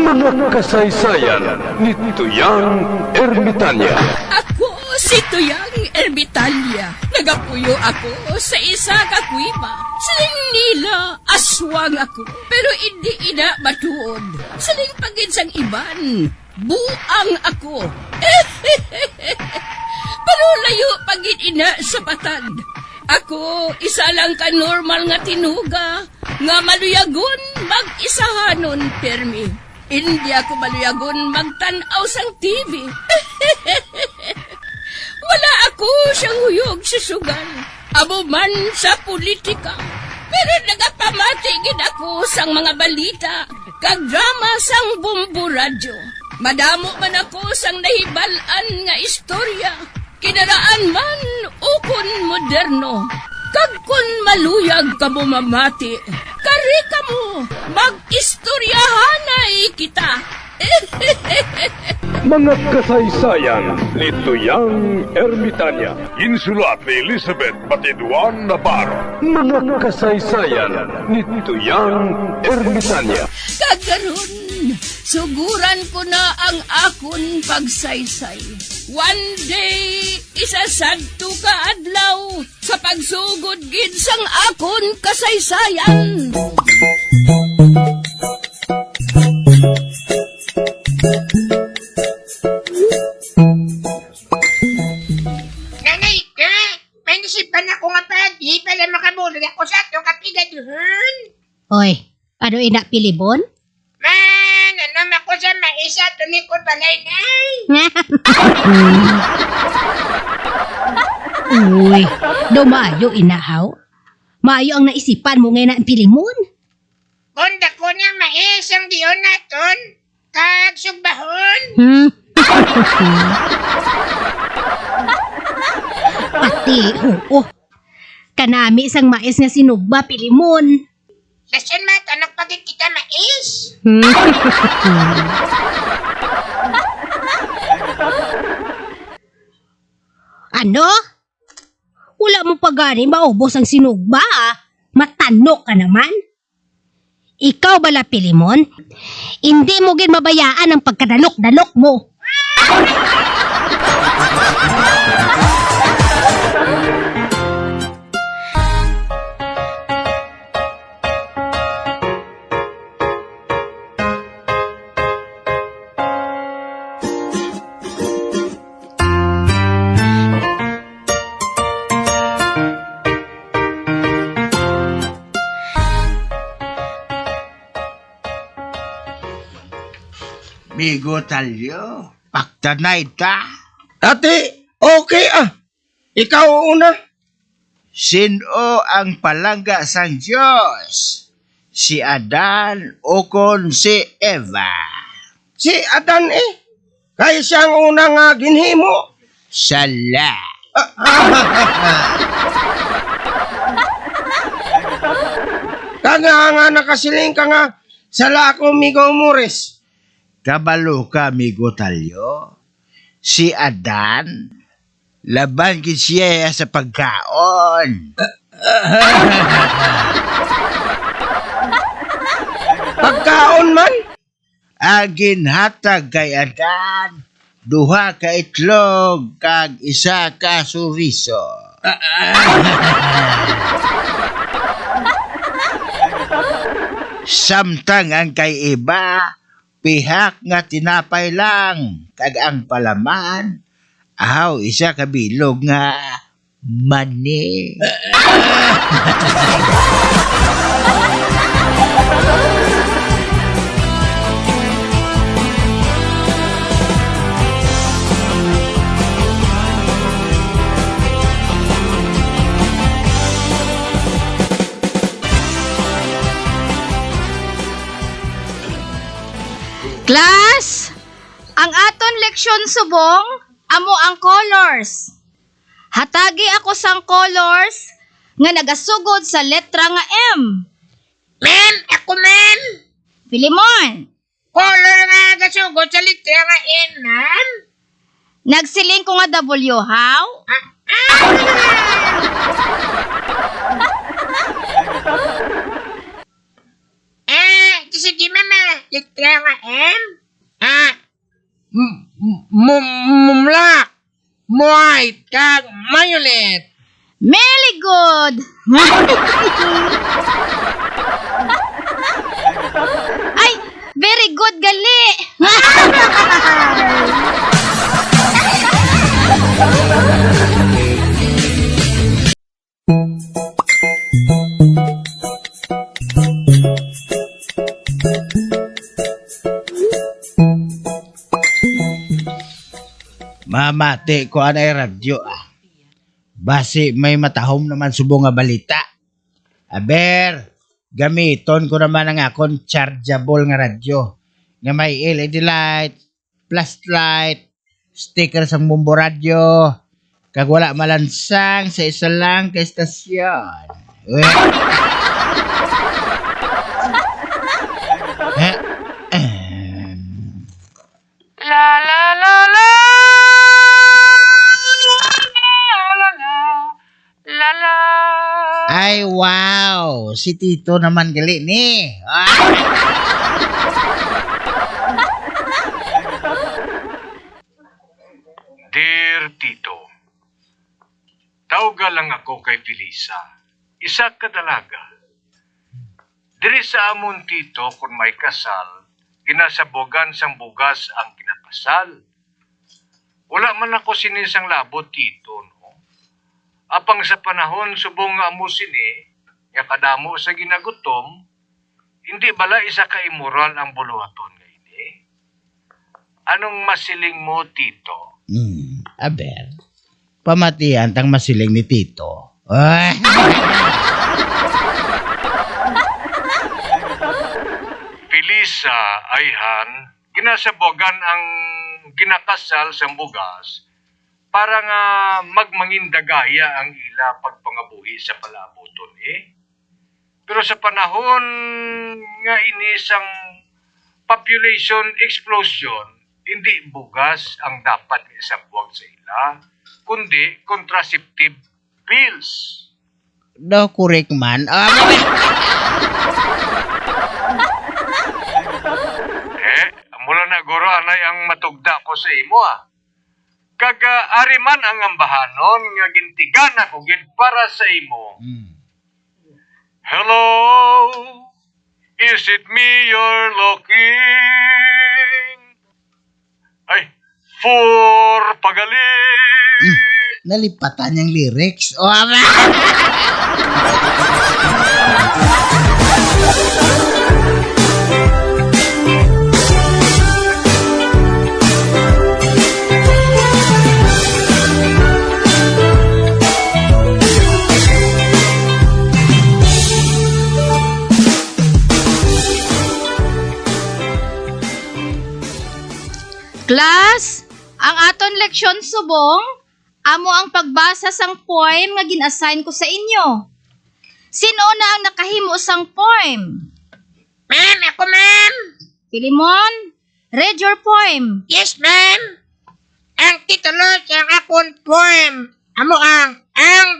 Mga kasaysayan ni Tuyang Ermitanya. Ako si Tuyang Ermitanya. Nagapuyo ako sa isa ka kuiba. Siling nila, aswang ako. Pero hindi ina matuod. Siling paginsang iban, buang ako. Pero layo pagin ina sa patad. Ako, isa lang ka normal nga tinuga, nga maluyagon mag-isahanon permi. Hindi ako maluyagon magtanaw sang TV. Wala ako siyang huyog sa sugal, amo man sa politika. Pero nagapamatigid ako sang mga balita, kag drama sang Bumbu Radyo. Madamo man ako sang nahibalan nga istorya, kinaraan man ukon moderno. Kag kun maluyag ka mo mamati, kari ka mo, mag-istoryahanay kita. Mga kasaysayan ni Tuyang Ermitanya. Insulat ni Elizabeth Batiduan Navarro. Mga kasaysayan ni Tuyang Ermitanya. Kagaron, suguran ko na ang akon pagsaysay. One day, isasadto ka adlaw sa pagsugod gid sang akon kasaysayan. Nanay ka! May nasipan ako nga pa, di pala makabulog ako sa itong kapigaduhan. Oy, ano ina pilibon? Man, ano ako sa maisa, tulikod balay nay. Uy, dumayo inahaw. Maayo ang naisipan mo ngayon na ang pilimon. Kunda ko niya maisang diyon naton, kag sugbahon. Pati, oo. Kanami isang mais nga sinugba pilimon. Lasan matanok pagit kita mais. Ano? Wala mo pa gani maubos ang sinugba, ah. Matanok ka naman. Ikaw bala pilimon, hindi mo gin mabayaan ang pagkadalok-dalok mo. Migo talyo, paktanay ta. Ate, okay ah. Ikaw una. Sino ang palangga sang Diyos? Si Adan o kon si Eva? Si Adan eh. Kaya siyang una nga ginhimo. Sala. Kanga nga nakasiling ka nga sala ako migo umures. Kabalo ka, migo talyo. Si Adan, laban gid siya sa pagkaon. Pagkaon man. Agin hatag kay Adan, duha ka itlog kag isa ka suriso. Samtang ang kay iba, pihak nga tinapay lang, kag ang palaman, ahaw isa ka bilog nga mani. Class, ang aton leksyon subong, amo ang colors. Hatagi ako sang colors nga nagasugod sa letra nga M. Men, ako men. Filimon, Color nga gasugod sa litra nga N, man. nagsiling ko nga W, how? sige mama, letra nga M. Mumlak, white, kag violet. Very good. Ay, very good gali. Mamati ko anay radyo Basi may matahom naman subong nga balita. Aber, gamiton ko naman ang akong chargeable nga radyo. Nga may LED light, flashlight, sticker sa bumbo radyo, kag wala malansang sa isa lang ka estasyon. Uy. La la la la. La. Ay, wow! Si Tito naman gali ni. Dear Tito, tawga lang ako kay Felisa. Isa ka dalaga. Diri sa amon Tito kung may kasal, ginasabogan sang bugas ang kinakasal. Wala man ako sinisang labot Tito, no? Apang sa panahon subong nga amo sini, nga kadamo sa ginagutom, hindi bala isa ka immoral ang buluhaton nga ini? Anong masiling mo, Tito? Aber, pamatian tang masiling ni Tito. Ay. Felisa, ayhan, ginasabogan ang ginakasal sa bugas para nga magmangindagaya ang ila pagpangabuhi sa palabuton Pero sa panahon nga inisang population explosion, hindi bugas ang dapat isabuag sa ila, kundi contraceptive pills. No, correct man. Mula na guro anay ang matugda ko sa imo Kaga ariman ang ambahanon nga gintigan ako gid para sa imo. Hello, is it me you're looking? Ay, for pagaling. Nalipatan niyang lyrics. Class, ang aton leksyon subong, amo ang pagbasa sang poem nga gin-assign ko sa inyo. Sino na ang nakahimo sang poem? Ma'am, ako ma'am. Filimon, read your poem. Yes ma'am. Ang titulo sa akong poem, amo ang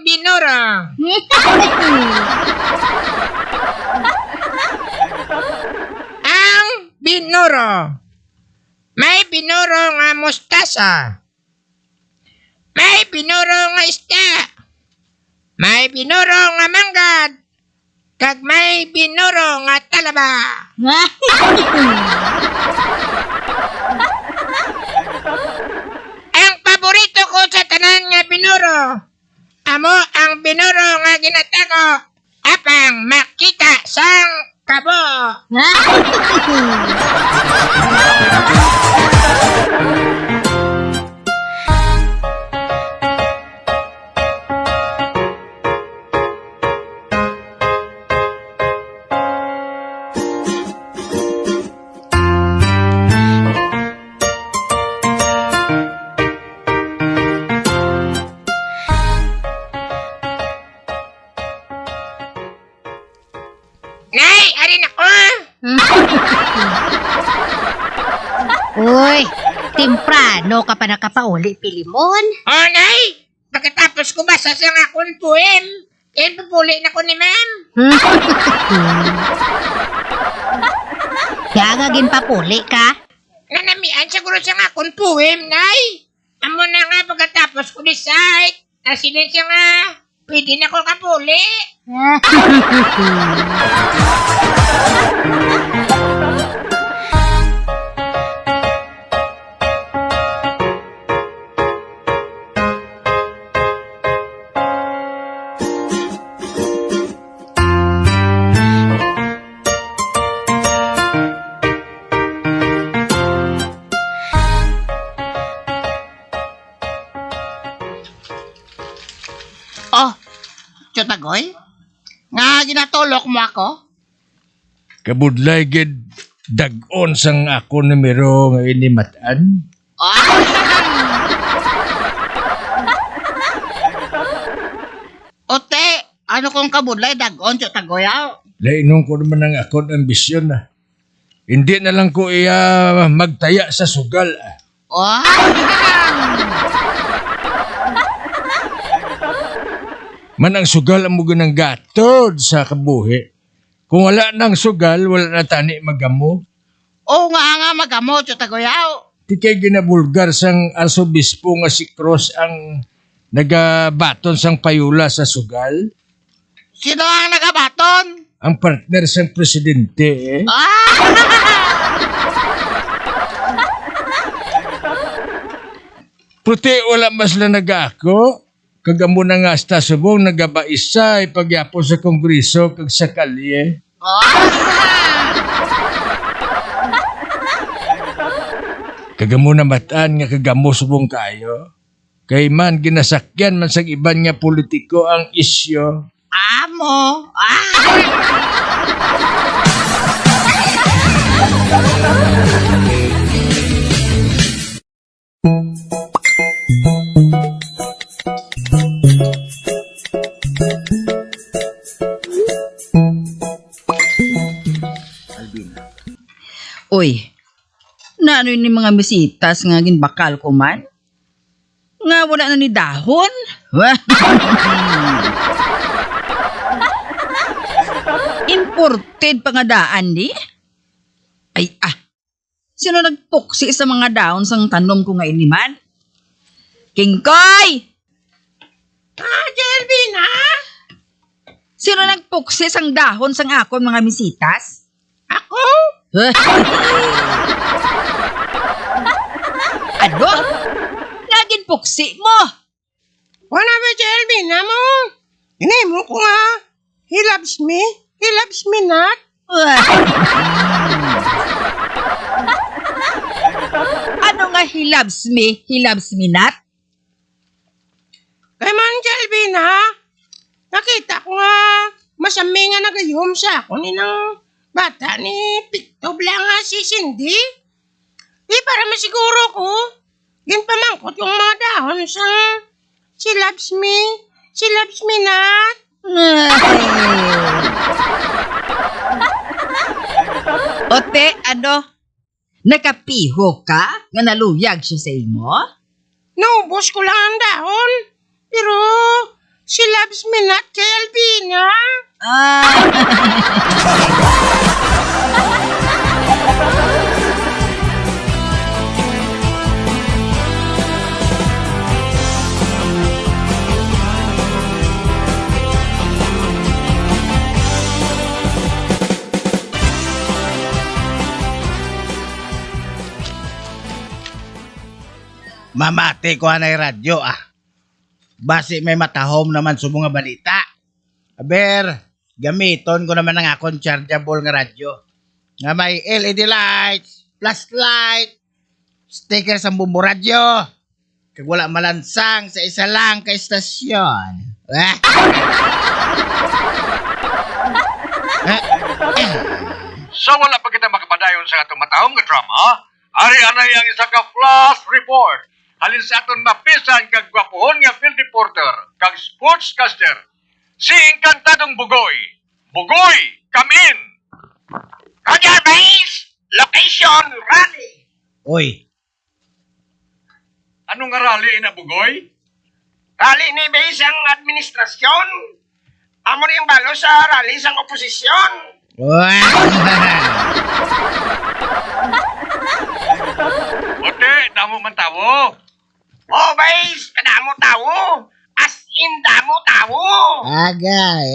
Binuro. Ang Binuro. May binuro nga mustasa. May binuro nga isda. May binuro nga manggad. Kag may binuro nga talaba. Ang paborito ko sa tanan nga binuro, amo ang binuro nga ginatago apang makita sang kabo. Nay, arin ako. Uy, temprano ka pa nakapauli, Pilimon. Oh, Nay, pagkatapos ko basa sa akong poem, pupuli na ko ni ma'am. Kaya nga ginpapuli ka. Nanamian siguro siya nga kung poem, nay. Amo na nga pagkatapos ko decide. Nasilin siya nga, pwede na ko kapuli. Oh, Chutagoy? Nga ginatulok mo ako? Kabudlay gid dag-on sang ako numero nga inimatan. Ote, ano kong kabudlay dagon, Chutagoy? Lainon ko naman ang akong ambisyon na. Hindi na lang ko iya magtaya sa sugal. Oh, Man ang sugal ang mugo ng gatod sa kabuhi. Kung wala nang sugal, wala na tani magamo. oo nga magamo, Chutagoy. Di kay ginabulgar sang arsobispo nga si Cross ang nagabaton sang payula sa sugal. Sino ang nagabaton? Ang partner sang presidente eh. Puti wala mas lang nag-ako. Kagamo na nga hasta subong nagabaisa ipagyapo sa kongreso kag sa kalye. Kagamo na mataan nga kagamo subong kayo. Kay man ginasakyan man sa iban nga politiko ang isyo. Amo. Uy, naano ni mga misitas nga ginbakal ko man? Nga wala na ni dahon? Imported pa nga daan di? Ay sino nagpuksi sa mga dahon sang tanom ko nga iniman? Kingkoy! Jelvin, ha? Sino nagpuksi sang dahon sang akon mga misitas? Ako? Ano? Naging puksi mo! Wala ba, Jelvin, ha mo? Inay mo ko nga. He loves me. He loves me not. Ano nga he loves me? He loves me not? Kay man, Jelvin, ha? Nakita ko nga masami nga nagayom sa ako ni ng bata ni Piktob lang nga si Cindy. Para masiguro ko, ginpamangkot yung mga dahon sa she loves me not. Ote, ano? Nakapiho ka? Nga naluyag siya sa imo? Naubos ko lang ang dahon. Pero she loves me not kay Alvina. Mamati ko anay radyo Basi may matahom naman sa mga balita. Aber, gamiton ko naman ang akong chargeable nga radyo. Nga may LED lights, flashlight, sticker sa bumbu radyo. Kag wala malansang sa isa lang ka istasyon. Sa wala pa kita makapadayon sa atong matahong nga drama, ari anay ang isa ka flash report. Halin sa aton mapisan kag gwapuhon nga field reporter kag sportscaster. Si Encantadong Bugoy. Bugoy, come in! Roger Base, location rally. Uy, Anong nga rally na Bugoy? Rally ni Base ang administrasyon. Amo rin balo sa rally sang oposisyon. Ote, damo man tawo. Oh, bais, kadamo tawo. As in, damo tawo. Agay.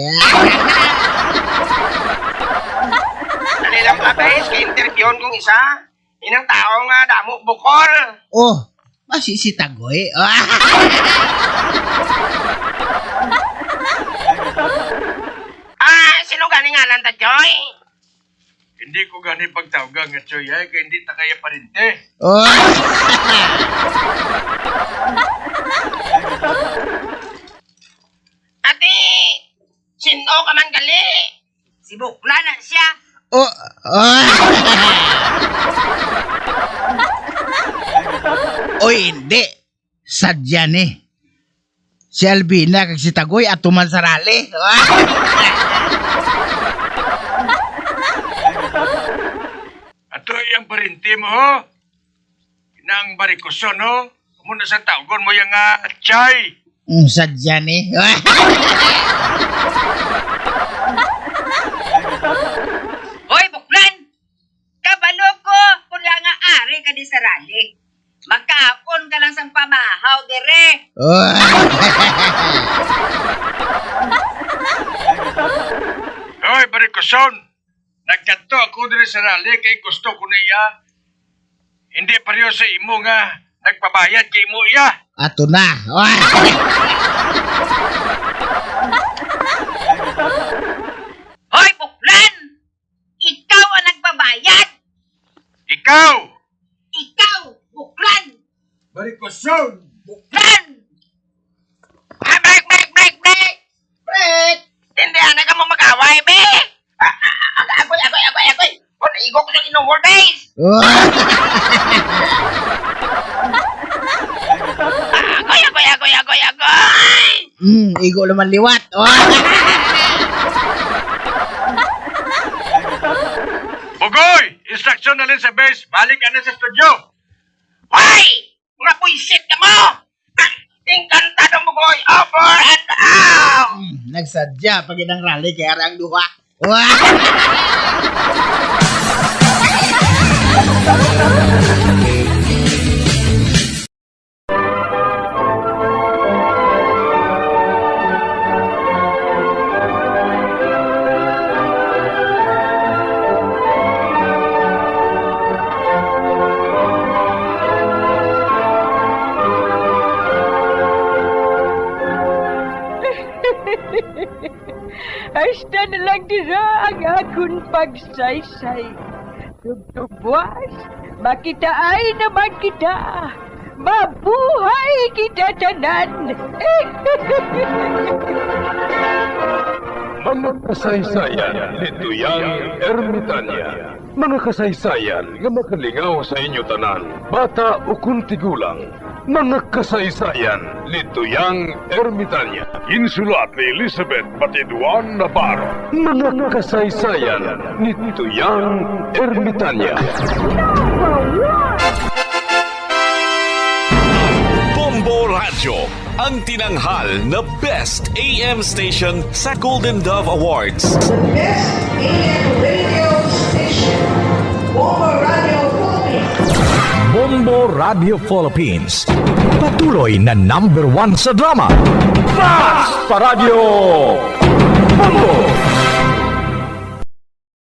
Dali lang ka, bais, ka-interviewon kong isa. Inang tao nga, damo bukol. Oh, masisitagoy. Sino galing nga lang ta, Joy? Hindi ko gani pagtawagan nga Choy ay kaya hindi ta kaya parinte. Oh. Ate, sino ka man gali? Si Bukla na siya. Oh. Oy, hindi. Sadya ni. Si Albina kag si Tagoy at tuman sa rally. Ato yung parinte mo ho. Inang barikoson ho. Muna sa tawgon mo yung chay. Sadya ni. Hoy, Buklan! Kabalo ko, kung lang nga ari ka di sa rally. Magkaon ka lang sang pamahaw, dire. Hoy, barikoson. Nagkanto ako diri sa rally kay gusto ko na iya. Hindi pareho sa imo nga nagpabayad kay imo iya. Ato na. Hoy, Buklan! Ikaw ang nagbabayad! Ikaw! Ikaw, Buklan! Barikoson! Buklan! Break! Break! Hindi, ka mo mag-away, be! Agoy! Kung naigo ko sa inuwar, base! Agoy! Igo naman liwat. Bugoy! Instruction na rin sa base. Balik ka na sa studio. Hoy! Mga puisit ka mo! Tingkantado mo, boy! Over and out! Nagsadya pag inang rally kay arang duha. Hasta na lang dira ang akong pagsaysay. Tugtugwas, makitaay naman kita. Mabuhay kita tanan. Mga kasaysayan ni Tuyang Ermitanya. Mga kasaysayan nga makalingaw sa inyo tanan, bata o kuntigulang. Mga kasaysayan ni Tuyang Ermitanya. Insulat ni Elizabeth Batiduan Navarro. Mga kasaysayan ni Tuyang Ermitanya. Bombo Radio, ang tinanghal na Best AM Station sa Golden Dove Awards. Best AM radio station, Bombo Radio Philippines. Bombo Radio Philippines. Patuloy na #1 sa drama. Basta Radio! Bombo!